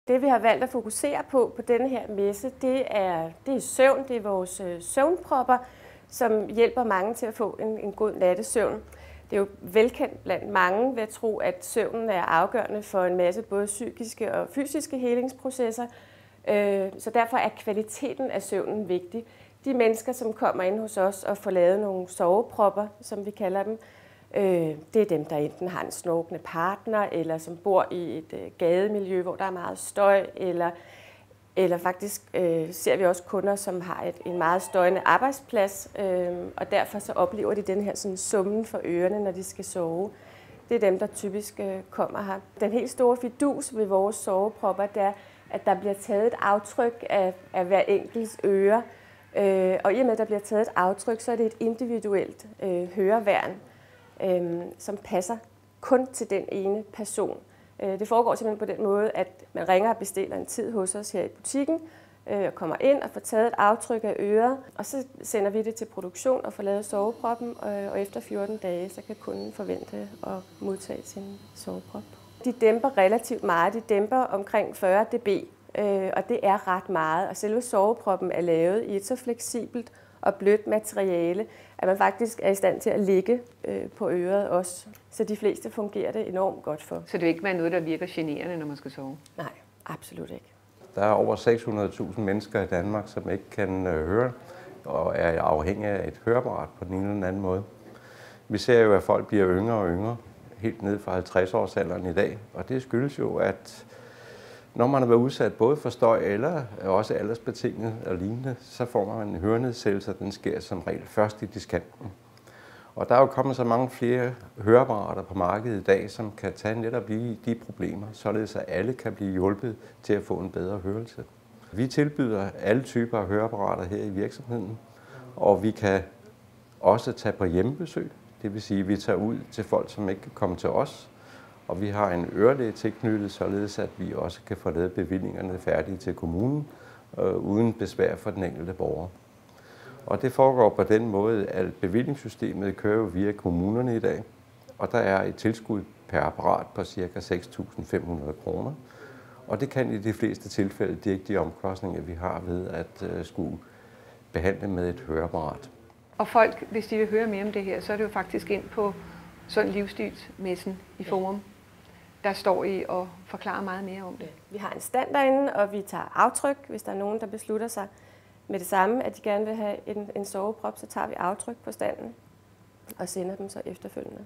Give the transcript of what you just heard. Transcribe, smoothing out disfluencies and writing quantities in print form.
Det vi har valgt at fokusere på denne her messe, det er søvn. Det er vores søvnpropper, som hjælper mange til at få en god nattesøvn. Det er jo velkendt blandt mange ved at tro, at søvnen er afgørende for en masse både psykiske og fysiske helingsprocesser. Så derfor er kvaliteten af søvnen vigtig. De mennesker, som kommer ind hos os og får lavet nogle sovepropper, som vi kalder dem, det er dem, der enten har en snorkende partner, eller som bor i et gademiljø, hvor der er meget støj, eller faktisk ser vi også kunder, som har en meget støjende arbejdsplads, og derfor så oplever de den her sådan summen for ørerne, når de skal sove. Det er dem, der typisk kommer her. Den helt store fidus ved vores sovepropper, det er, at der bliver taget et aftryk af hver enkelt øre, og i og med, at der bliver taget et aftryk, så er det et individuelt høreværn, som passer kun til den ene person. Det foregår simpelthen på den måde, at man ringer og bestiller en tid hos os her i butikken, og kommer ind og får taget et aftryk af øret, og så sender vi det til produktion og får lavet soveproppen, og efter 14 dage, så kan kunden forvente at modtage sin soveprop. De dæmper relativt meget. De dæmper omkring 40 dB, og det er ret meget. Og selve soveproppen er lavet i et så fleksibelt og blødt materiale, at man faktisk er i stand til at ligge på øret også. Så de fleste fungerer det enormt godt for. Så det vil ikke være noget, der virker generende, når man skal sove? Nej, absolut ikke. Der er over 600.000 mennesker i Danmark, som ikke kan høre og er afhængige af et høreapparat på den ene eller anden måde. Vi ser jo, at folk bliver yngre og yngre, helt ned fra 50-årsalderen i dag. Og det skyldes jo, at når man har været udsat både for støj eller også aldersbetinget og lignende, så får man en hørenedsættelse, og den sker som regel først i diskanten. Og der er jo kommet så mange flere høreapparater på markedet i dag, som kan tage netop lige de problemer, således at alle kan blive hjulpet til at få en bedre hørelse. Vi tilbyder alle typer af høreapparater her i virksomheden, og vi kan også tage på hjemmebesøg. Det vil sige, at vi tager ud til folk, som ikke kan komme til os, og vi har en ørelæge tilknyttet, således at vi også kan få lavet bevillingerne færdige til kommunen, uden besvær for den enkelte borger. Og det foregår på den måde, at bevillingssystemet kører via kommunerne i dag, og der er et tilskud per apparat på ca. 6.500 kroner. Og det kan i de fleste tilfælde dække de omkostninger, vi har ved at skulle behandle med et høreapparat. Og folk, hvis de vil høre mere om det her, så er det jo faktisk ind på Sund Livsstilsmessen i Forum. Der står I og forklarer meget mere om det. Vi har en stand derinde, og vi tager aftryk. Hvis der er nogen, der beslutter sig med det samme, at de gerne vil have en soveprop, så tager vi aftryk på standen og sender dem så efterfølgende.